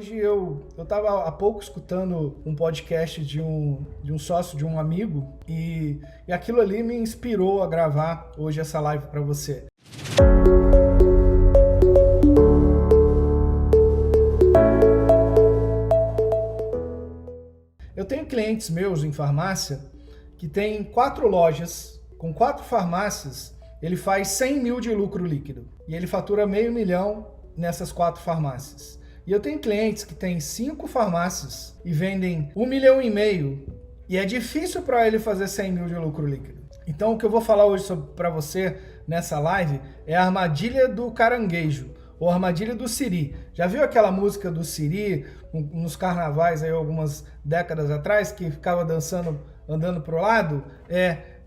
Hoje eu estava há pouco escutando um podcast de um sócio de um amigo e aquilo ali me inspirou a gravar hoje essa live para você. Eu tenho clientes meus em farmácia que tem 4 lojas, com 4 farmácias, ele faz 100 mil de lucro líquido e ele fatura $500 mil nessas 4 farmácias. E eu tenho clientes que têm 5 farmácias e vendem $1,5 milhão e é difícil para ele fazer 100 mil de lucro líquido. Então o que eu vou falar hoje para você nessa live é a armadilha do caranguejo, ou a armadilha do siri. Já viu aquela música do siri nos carnavais aí algumas décadas atrás, que ficava dançando, andando pro lado?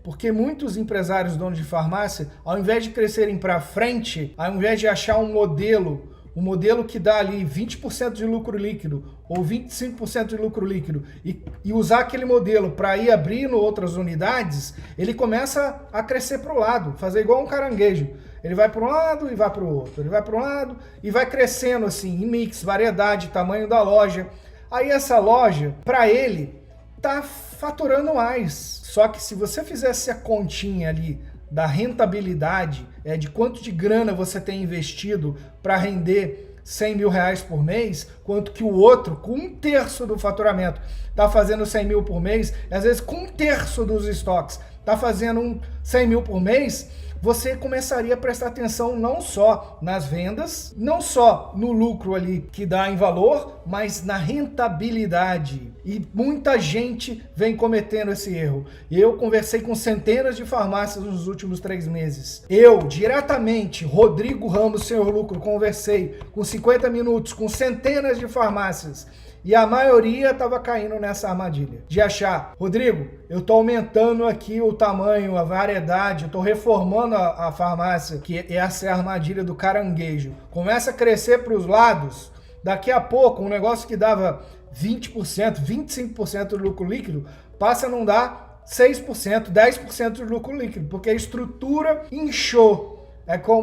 Porque muitos empresários donos de farmácia, ao invés de crescerem para frente, ao invés de achar um modelo que dá ali 20% de lucro líquido ou 25% de lucro líquido e usar aquele modelo para ir abrindo outras unidades, ele começa a crescer para o lado, fazer igual um caranguejo. Ele vai para um lado e vai para o outro, ele vai para um lado e vai crescendo assim, em mix, variedade, tamanho da loja. Aí essa loja, para ele, tá faturando mais. Só que se você fizesse a continha ali da rentabilidade, de quanto de grana você tem investido para render $100 mil por mês, quanto que o outro, com 1/3 do faturamento, está fazendo 100 mil por mês, e às vezes com 1/3 dos estoques, está fazendo 100 mil por mês, você começaria a prestar atenção não só nas vendas, não só no lucro ali que dá em valor, mas na rentabilidade. E muita gente vem cometendo esse erro. Eu conversei com centenas de farmácias nos últimos 3 meses. Eu, diretamente, Rodrigo Ramos, Senhor Lucro, conversei com 50 minutos com centenas de farmácias. E a maioria estava caindo nessa armadilha de achar, Rodrigo, eu estou aumentando aqui o tamanho, a variedade, eu estou reformando a farmácia, que essa é a armadilha do caranguejo. Começa a crescer para os lados, daqui a pouco um negócio que dava 20%, 25% de lucro líquido, passa a não dar 6%, 10% de lucro líquido, porque a estrutura inchou.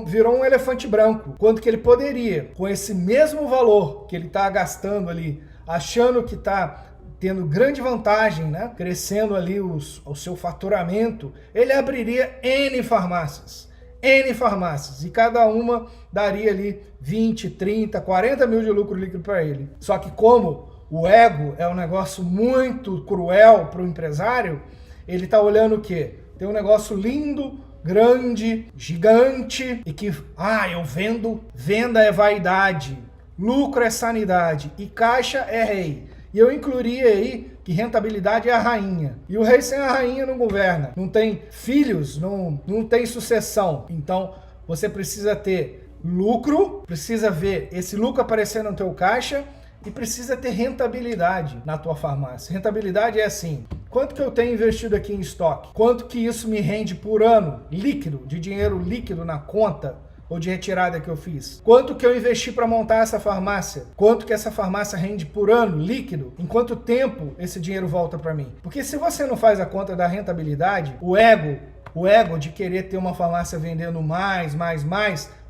Virou um elefante branco. Quanto que ele poderia, com esse mesmo valor que ele está gastando ali, achando que está tendo grande vantagem, né? Crescendo ali o seu faturamento, ele abriria N farmácias, e cada uma daria ali 20, 30, 40 mil de lucro líquido para ele. Só que como o ego é um negócio muito cruel para o empresário, ele está olhando o quê? Tem um negócio lindo, grande, gigante, e que, eu vendo, venda é vaidade, lucro é sanidade e caixa é rei. E eu incluiria aí que rentabilidade é a rainha. E o rei sem a rainha não governa. Não tem filhos, não tem sucessão. Então você precisa ter lucro, precisa ver esse lucro aparecer no teu caixa e precisa ter rentabilidade na tua farmácia. Rentabilidade é assim, quanto que eu tenho investido aqui em estoque? Quanto que isso me rende por ano líquido, de dinheiro líquido na conta ou de retirada que eu fiz? Quanto que eu investi para montar essa farmácia? Quanto que essa farmácia rende por ano líquido? Em quanto tempo esse dinheiro volta para mim? Porque se você não faz a conta da rentabilidade, o ego de querer ter uma farmácia vendendo mais,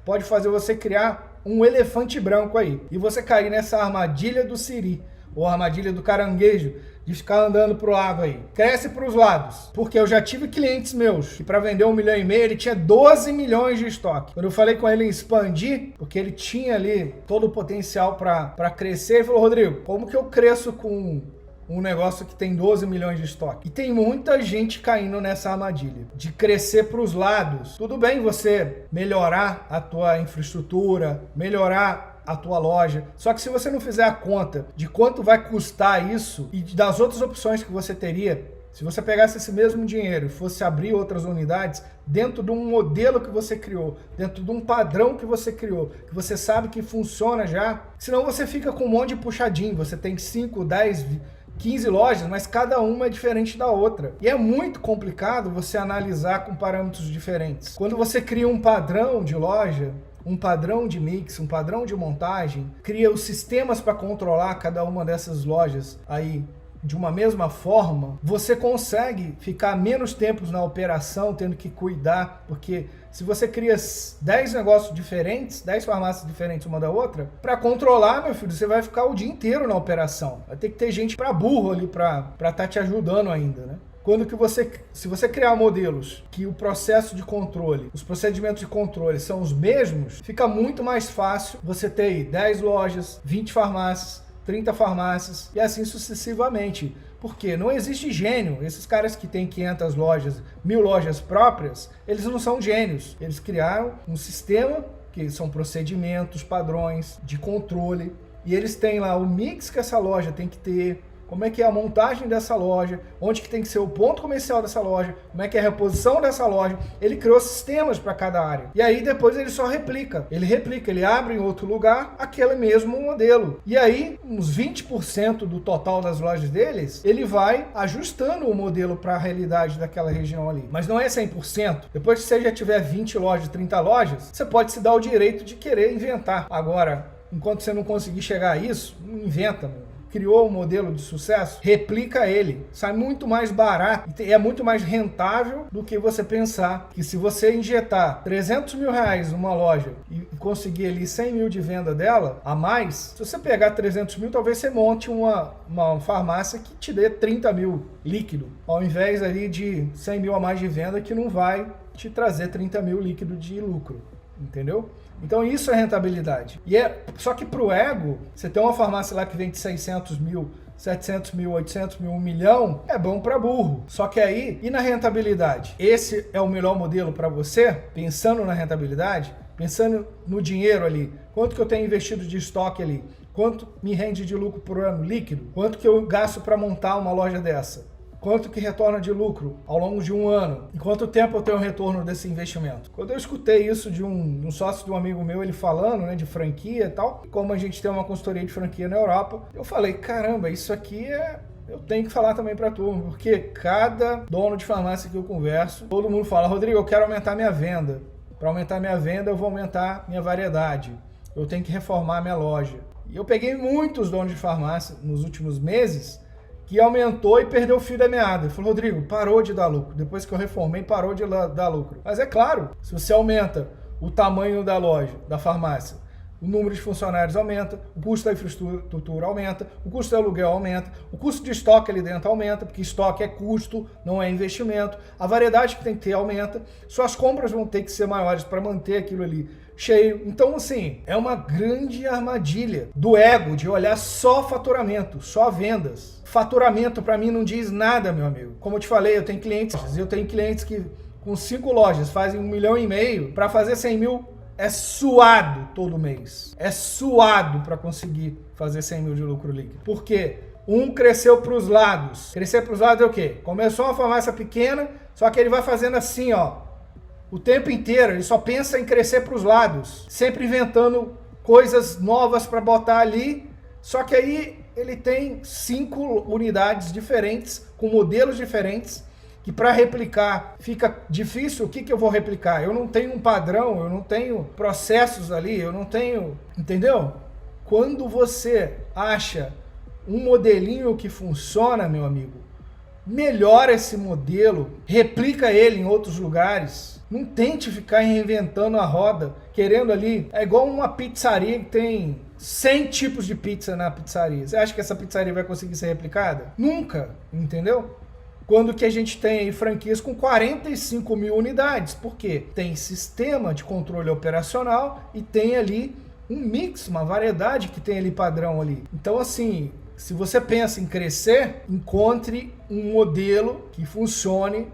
pode fazer você criar um elefante branco aí. E você cair nessa armadilha do siri, ou armadilha do caranguejo, de ficar andando pro lado aí. Cresce pros lados. Porque eu já tive clientes meus que para vender $1,5 milhão, ele tinha 12 milhões de estoque. Quando eu falei com ele em expandir, porque ele tinha ali todo o potencial para crescer, ele falou, Rodrigo, como que eu cresço com um negócio que tem 12 milhões de estoque? E tem muita gente caindo nessa armadilha de crescer para os lados. Tudo bem você melhorar a tua infraestrutura, melhorar a tua loja, só que se você não fizer a conta de quanto vai custar isso e das outras opções que você teria, se você pegasse esse mesmo dinheiro e fosse abrir outras unidades dentro de um modelo que você criou, dentro de um padrão que você criou, que você sabe que funciona já, senão você fica com um monte de puxadinho, você tem 5, 10, 15 lojas, mas cada uma é diferente da outra. E é muito complicado você analisar com parâmetros diferentes. Quando você cria um padrão de loja, um padrão de mix, um padrão de montagem, cria os sistemas para controlar cada uma dessas lojas aí de uma mesma forma, você consegue ficar menos tempos na operação, tendo que cuidar, porque se você cria 10 negócios diferentes, 10 farmácias diferentes uma da outra, para controlar, meu filho, você vai ficar o dia inteiro na operação. Vai ter que ter gente para burro ali para estar te ajudando ainda, né? Se você criar modelos que o processo de controle, os procedimentos de controle são os mesmos, fica muito mais fácil você ter 10 lojas, 20 farmácias, 30 farmácias e assim sucessivamente. Porque não existe gênio. Esses caras que têm 500 lojas, 1000 lojas próprias, eles não são gênios. Eles criaram um sistema que são procedimentos, padrões de controle. E eles têm lá o mix que essa loja tem que ter, como é que é a montagem dessa loja, onde que tem que ser o ponto comercial dessa loja, como é que é a reposição dessa loja. Ele criou sistemas para cada área. E aí depois ele só replica. Ele abre em outro lugar aquele mesmo modelo. E aí, uns 20% do total das lojas deles, ele vai ajustando o modelo para a realidade daquela região ali. Mas não é 100%. Depois que você já tiver 20 lojas, 30 lojas, você pode se dar o direito de querer inventar. Agora, enquanto você não conseguir chegar a isso, não inventa, meu. Criou um modelo de sucesso, replica ele. Sai muito mais barato e é muito mais rentável do que você pensar que se você injetar 300 mil reais numa loja e conseguir ali 100 mil de venda dela a mais, se você pegar 300 mil, talvez você monte uma farmácia que te dê 30 mil líquido, ao invés ali de 100 mil a mais de venda que não vai te trazer 30 mil líquido de lucro, entendeu? Então isso é rentabilidade. Só que para o ego, você tem uma farmácia lá que vende 600 mil, 700 mil, 800 mil, 1 milhão, é bom para burro. Só que aí, e na rentabilidade? Esse é o melhor modelo para você? Pensando na rentabilidade, pensando no dinheiro ali, quanto que eu tenho investido de estoque ali, quanto me rende de lucro por ano líquido, quanto que eu gasto para montar uma loja dessa? Quanto que retorna de lucro ao longo de um ano? Em quanto tempo eu tenho retorno desse investimento? Quando eu escutei isso de um sócio de um amigo meu, ele falando, né, de franquia e tal, como a gente tem uma consultoria de franquia na Europa, eu falei, caramba, isso aqui eu tenho que falar também para a turma, porque cada dono de farmácia que eu converso, todo mundo fala, Rodrigo, eu quero aumentar minha venda. Para aumentar minha venda, eu vou aumentar minha variedade. Eu tenho que reformar minha loja. E eu peguei muitos donos de farmácia nos últimos meses que aumentou e perdeu o fio da meada. Ele falou, Rodrigo, parou de dar lucro. Depois que eu reformei, parou de dar lucro. Mas é claro, se você aumenta o tamanho da loja, da farmácia, o número de funcionários aumenta, o custo da infraestrutura aumenta, o custo do aluguel aumenta, o custo de estoque ali dentro aumenta, porque estoque é custo, não é investimento, a variedade que tem que ter aumenta, suas compras vão ter que ser maiores para manter aquilo ali cheio. Então, assim, é uma grande armadilha do ego de olhar só faturamento, só vendas. Faturamento para mim não diz nada, meu amigo. Como eu te falei, eu tenho clientes que com 5 lojas fazem 1,5 milhão, para fazer 100 mil é suado todo mês. É suado para conseguir fazer 100 mil de lucro líquido. Por quê? Um cresceu para os lados. Crescer para os lados é o quê? Começou uma farmácia pequena, só que ele vai fazendo assim, ó. O tempo inteiro, ele só pensa em crescer para os lados. Sempre inventando coisas novas para botar ali. Só que aí ele tem 5 unidades diferentes, com modelos diferentes, que para replicar fica difícil. O que eu vou replicar? Eu não tenho um padrão, eu não tenho processos ali, eu não tenho... Entendeu? Quando você acha um modelinho que funciona, meu amigo, melhora esse modelo, replica ele em outros lugares. Não tente ficar reinventando a roda, querendo ali... É igual uma pizzaria que tem 100 tipos de pizza na pizzaria. Você acha que essa pizzaria vai conseguir ser replicada? Nunca, entendeu? Quando que a gente tem aí franquias com 45 mil unidades. Por quê? Tem sistema de controle operacional e tem ali um mix, uma variedade que tem ali padrão ali. Então, assim, se você pensa em crescer, encontre um modelo que funcione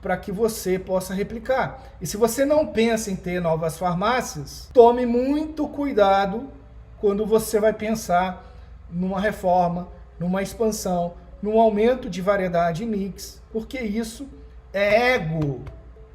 para que você possa replicar. E se você não pensa em ter novas farmácias, tome muito cuidado quando você vai pensar numa reforma, numa expansão, num aumento de variedade e mix, porque isso é ego.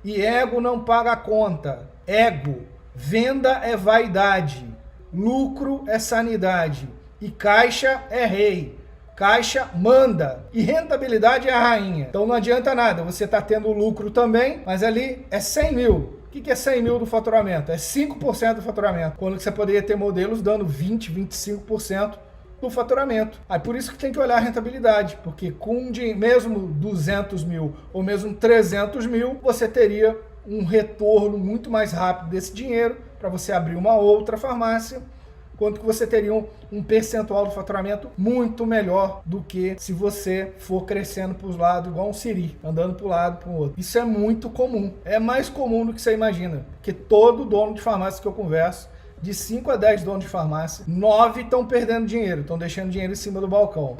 E ego não paga a conta. Ego. Venda é vaidade. Lucro é sanidade. E caixa é rei. Caixa manda. E rentabilidade é a rainha. Então não adianta nada. Você está tendo lucro também, mas ali é 100 mil. O que é 100 mil do faturamento? É 5% do faturamento. Quando você poderia ter modelos dando 20%, 25% do faturamento. Aí por isso que tem que olhar a rentabilidade. Porque com mesmo 200 mil ou mesmo 300 mil, você teria um retorno muito mais rápido desse dinheiro para você abrir uma outra farmácia, quanto que você teria um percentual do faturamento muito melhor do que se você for crescendo para os lados, igual um siri, andando para um lado para o outro. Isso é muito comum, é mais comum do que você imagina, porque todo dono de farmácia que eu converso, de 5 a 10 donos de farmácia, 9 estão perdendo dinheiro, estão deixando dinheiro em cima do balcão.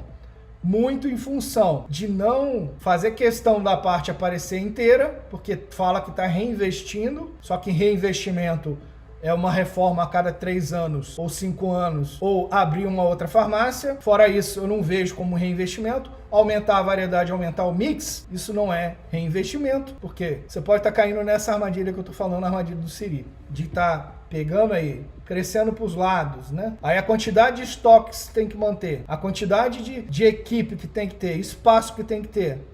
Muito em função de não fazer questão da parte aparecer inteira, porque fala que está reinvestindo, só que reinvestimento é uma reforma a cada 3 anos ou 5 anos, ou abrir uma outra farmácia. Fora isso, eu não vejo como reinvestimento. Aumentar a variedade, aumentar o mix, isso não é reinvestimento, porque você pode estar caindo nessa armadilha que eu estou falando, a armadilha do siri, de estar pegando aí, crescendo para os lados, né? Aí a quantidade de estoques tem que manter, a quantidade de equipe que tem que ter, espaço que tem que ter.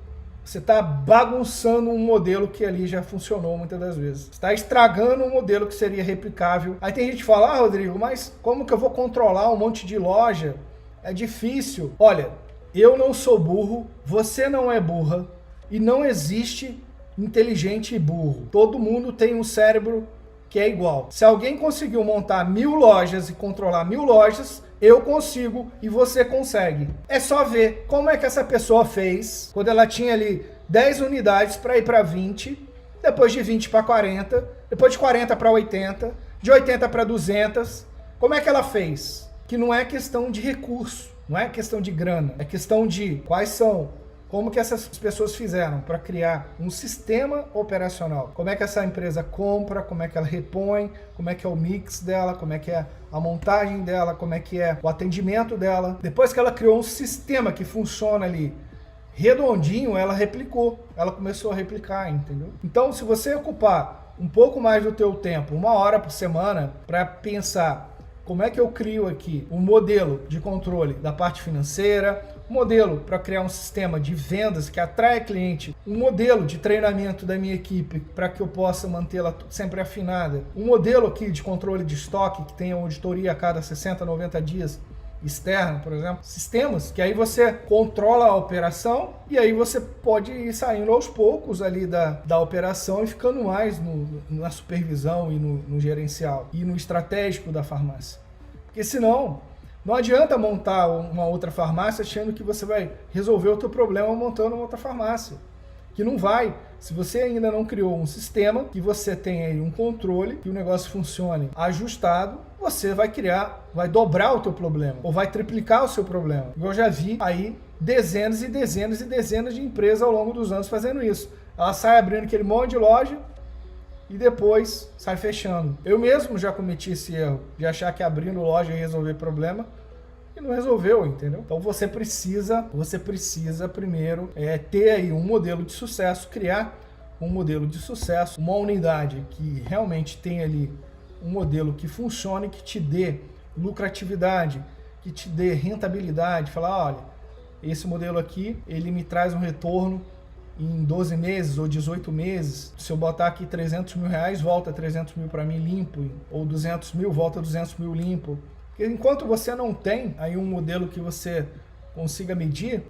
Você está bagunçando um modelo que ali já funcionou muitas das vezes. Você está estragando um modelo que seria replicável. Aí tem gente que fala, ah, Rodrigo, mas como que eu vou controlar um monte de loja? É difícil. Olha, eu não sou burro, você não é burra, e não existe inteligente e burro. Todo mundo tem um cérebro que é igual. Se alguém conseguiu montar 1000 lojas e controlar 1000 lojas, eu consigo e você consegue. É só ver como é que essa pessoa fez quando ela tinha ali 10 unidades para ir para 20, depois de 20 para 40, depois de 40 para 80, de 80 para 200. Como é que ela fez? Que não é questão de recurso, não é questão de grana, é questão de como que essas pessoas fizeram para criar um sistema operacional. Como é que essa empresa compra, como é que ela repõe, como é que é o mix dela, como é que é a montagem dela, como é que é o atendimento dela. Depois que ela criou um sistema que funciona ali redondinho, ela replicou, ela começou a replicar, entendeu? Então, se você ocupar um pouco mais do teu tempo, 1 hora por semana, para pensar como é que eu crio aqui um modelo de controle da parte financeira, um modelo para criar um sistema de vendas que atrai cliente, um modelo de treinamento da minha equipe para que eu possa mantê-la sempre afinada, um modelo aqui de controle de estoque que tenha auditoria a cada 60, 90 dias externa, por exemplo, sistemas que aí você controla a operação e aí você pode ir saindo aos poucos ali da operação e ficando mais na supervisão e no gerencial e no estratégico da farmácia. Porque senão não adianta montar uma outra farmácia achando que você vai resolver o teu problema montando uma outra farmácia. Que não vai. Se você ainda não criou um sistema, que você tenha aí um controle, que o negócio funcione ajustado, você vai dobrar o teu problema, ou vai triplicar o seu problema. Eu já vi aí dezenas e dezenas e dezenas de empresas ao longo dos anos fazendo isso. Ela sai abrindo aquele monte de loja e depois sai fechando. Eu mesmo já cometi esse erro de achar que abrindo loja ia resolver problema, e não resolveu, entendeu? Então você precisa primeiro ter aí um modelo de sucesso, criar um modelo de sucesso, uma unidade que realmente tem ali um modelo que funcione, que te dê lucratividade, que te dê rentabilidade. Falar, olha, esse modelo aqui, ele me traz um retorno em 12 meses ou 18 meses. Se eu botar aqui 300 mil reais, volta 300 mil para mim limpo, ou 200 mil, volta 200 mil limpo. Porque enquanto você não tem aí um modelo que você consiga medir,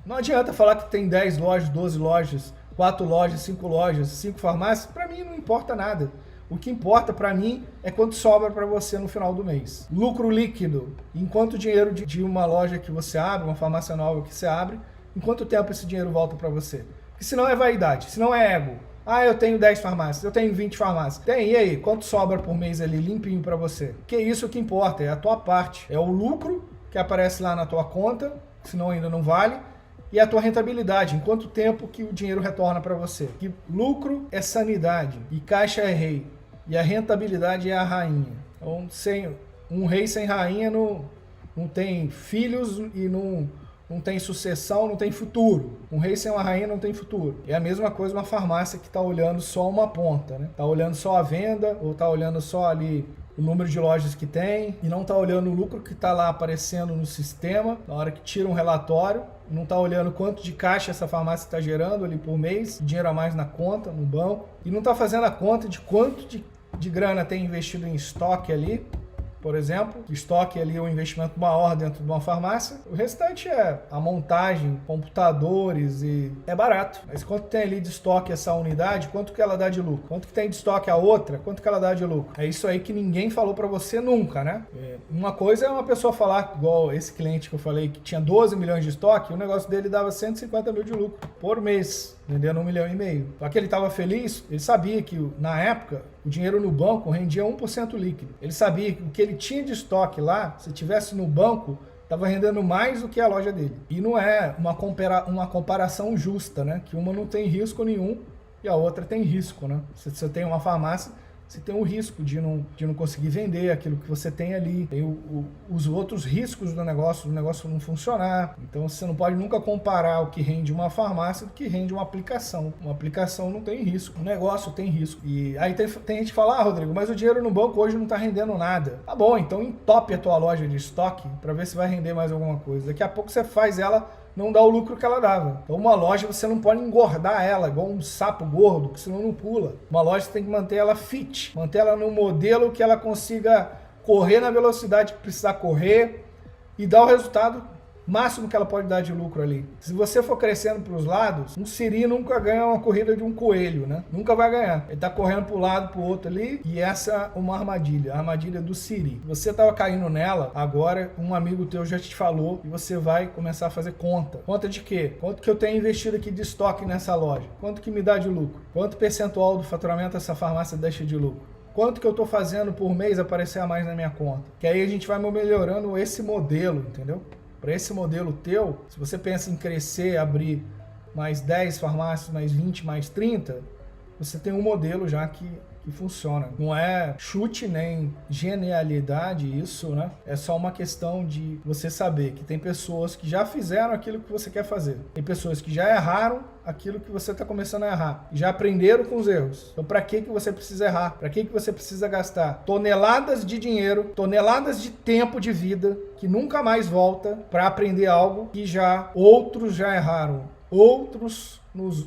não adianta falar que tem 10 lojas, 12 lojas, 4 lojas, 5 lojas, 5 farmácias. Para mim não importa nada. O que importa para mim é quanto sobra para você no final do mês. Lucro líquido. Enquanto o dinheiro de uma loja que você abre, uma farmácia nova que você abre, em quanto tempo esse dinheiro volta para você? Porque senão é vaidade, senão é ego. Ah, eu tenho 10 farmácias, eu tenho 20 farmácias. E aí, quanto sobra por mês ali limpinho para você? Que isso que importa, é a tua parte. É o lucro que aparece lá na tua conta, senão ainda não vale, e a tua rentabilidade, em quanto tempo que o dinheiro retorna para você. Que lucro é sanidade, e caixa é rei, e a rentabilidade é a rainha. Então, um rei sem rainha não tem filhos e não tem sucessão, não tem futuro. Um rei sem uma rainha não tem futuro. É a mesma coisa uma farmácia que está olhando só uma ponta, né? Está olhando só a venda, ou está olhando só ali o número de lojas que tem, e não está olhando o lucro que está lá aparecendo no sistema, na hora que tira um relatório, não está olhando quanto de caixa essa farmácia está gerando ali por mês, dinheiro a mais na conta, no banco, e não está fazendo a conta de quanto de grana tem investido em estoque ali, por exemplo, que estoque ali um investimento maior dentro de uma farmácia. O restante é a montagem, computadores e é barato. Mas quanto tem ali de estoque essa unidade, quanto que ela dá de lucro? Quanto que tem de estoque a outra, quanto que ela dá de lucro? É isso aí que ninguém falou para você nunca, né? Uma coisa é uma pessoa falar, igual esse cliente que eu falei, que tinha 12 milhões de estoque, o negócio dele dava 150 mil de lucro por mês, vendendo 1,5 milhão. Só que ele estava feliz, ele sabia que na época o dinheiro no banco rendia 1% líquido. Ele sabia que o que ele tinha de estoque lá, se tivesse no banco, estava rendendo mais do que a loja dele. E não é uma comparação justa, né? Que uma não tem risco nenhum e a outra tem risco, né? Se você tem uma farmácia, você tem o risco de não conseguir vender aquilo que você tem ali. Tem os outros riscos do negócio não funcionar. Então você não pode nunca comparar o que rende uma farmácia do que rende uma aplicação. Uma aplicação não tem risco, o negócio tem risco. E aí tem gente que fala, Rodrigo, mas o dinheiro no banco hoje não está rendendo nada. Tá bom, então entope a tua loja de estoque para ver se vai render mais alguma coisa. Daqui a pouco você faz ela não dá o lucro que ela dava. Então uma loja você não pode engordar ela igual um sapo gordo, que senão não pula. Uma loja você tem que manter ela fit, manter ela no modelo que ela consiga correr na velocidade que precisar correr e dar o resultado máximo que ela pode dar de lucro ali. Se você for crescendo para os lados, um siri nunca ganha uma corrida de um coelho, né? Nunca vai ganhar. Ele tá correndo para um lado, para o outro ali, e essa é uma armadilha, a armadilha do siri. Você tava caindo nela, agora um amigo teu já te falou e você vai começar a fazer conta. Conta de quê? Quanto que eu tenho investido aqui de estoque nessa loja? Quanto que me dá de lucro? Quanto percentual do faturamento essa farmácia deixa de lucro? Quanto que eu estou fazendo por mês aparecer a mais na minha conta? Que aí a gente vai melhorando esse modelo, entendeu? Para esse modelo teu, se você pensa em crescer, abrir mais 10 farmácias, mais 20, mais 30, você tem um modelo já que funciona. Não é chute nem genialidade isso, né? É só uma questão de você saber que tem pessoas que já fizeram aquilo que você quer fazer. Tem pessoas que já erraram aquilo que você está começando a errar. Já aprenderam com os erros. Então, para que você precisa errar? Para que você precisa gastar toneladas de dinheiro, toneladas de tempo de vida que nunca mais volta para aprender algo que outros já erraram? Outros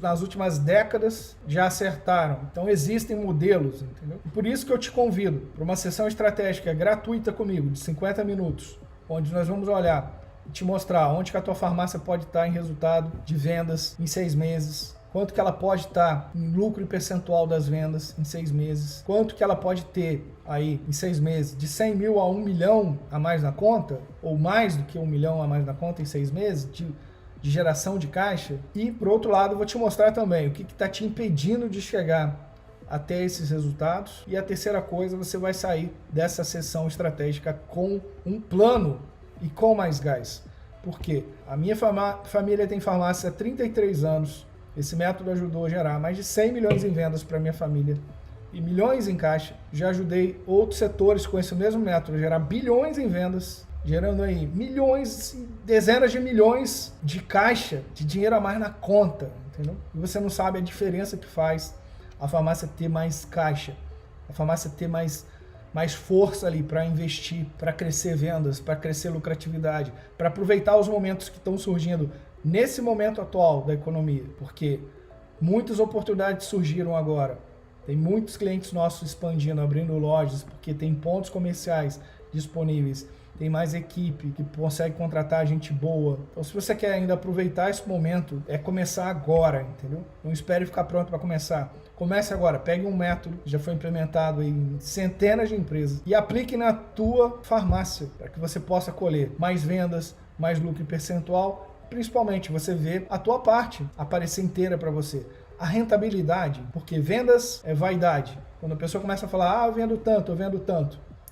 nas últimas décadas já acertaram. Então existem modelos, entendeu? E por isso que eu te convido para uma sessão estratégica gratuita comigo, de 50 minutos, onde nós vamos olhar e te mostrar onde que a tua farmácia pode estar em resultado de vendas em 6 meses, quanto que ela pode estar em lucro e percentual das vendas em 6 meses, quanto que ela pode ter aí em 6 meses de 100 mil a 1 milhão a mais na conta, ou mais do que 1 milhão a mais na conta em 6 meses, de geração de caixa. E, por outro lado, eu vou te mostrar também o que está te impedindo de chegar até esses resultados. E a terceira coisa, você vai sair dessa sessão estratégica com um plano e com mais gás. Por quê? A minha família tem farmácia há 33 anos. Esse método ajudou a gerar mais de 100 milhões em vendas para minha família e milhões em caixa. Já ajudei outros setores com esse mesmo método a gerar bilhões em vendas, gerando aí milhões, dezenas de milhões de caixa, de dinheiro a mais na conta, entendeu? E você não sabe a diferença que faz a farmácia ter mais caixa, a farmácia ter mais força ali para investir, para crescer vendas, para crescer lucratividade, para aproveitar os momentos que estão surgindo nesse momento atual da economia, porque muitas oportunidades surgiram agora. Tem muitos clientes nossos expandindo, abrindo lojas, porque tem pontos comerciais disponíveis. Tem mais equipe que consegue contratar gente boa. Então, se você quer ainda aproveitar esse momento, é começar agora, entendeu? Não espere ficar pronto para começar. Comece agora, pegue um método que já foi implementado em centenas de empresas e aplique na tua farmácia para que você possa colher mais vendas, mais lucro e percentual. Principalmente, você vê a tua parte aparecer inteira para você. A rentabilidade, porque vendas é vaidade. Quando a pessoa começa a falar, eu vendo tanto,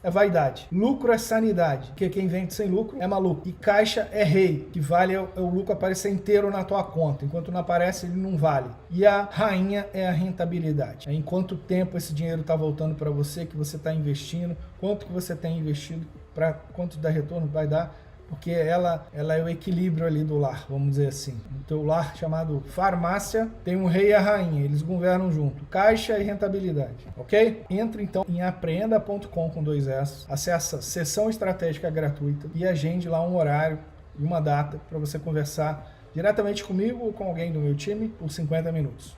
é vaidade. Lucro é sanidade, porque quem vende sem lucro é maluco. E caixa é rei, que vale o lucro aparecer inteiro na tua conta. Enquanto não aparece, ele não vale. E a rainha é a rentabilidade. Em quanto tempo esse dinheiro está voltando para você, que você está investindo, quanto que você tem investido, para quanto dá retorno vai dar, porque ela é o equilíbrio ali do lar, vamos dizer assim. No teu lar chamado farmácia, tem um rei e a rainha, eles governam junto, caixa e rentabilidade, ok? Entre então em apreenda.com com 2 S, acessa sessão estratégica gratuita e agende lá um horário e uma data para você conversar diretamente comigo ou com alguém do meu time por 50 minutos.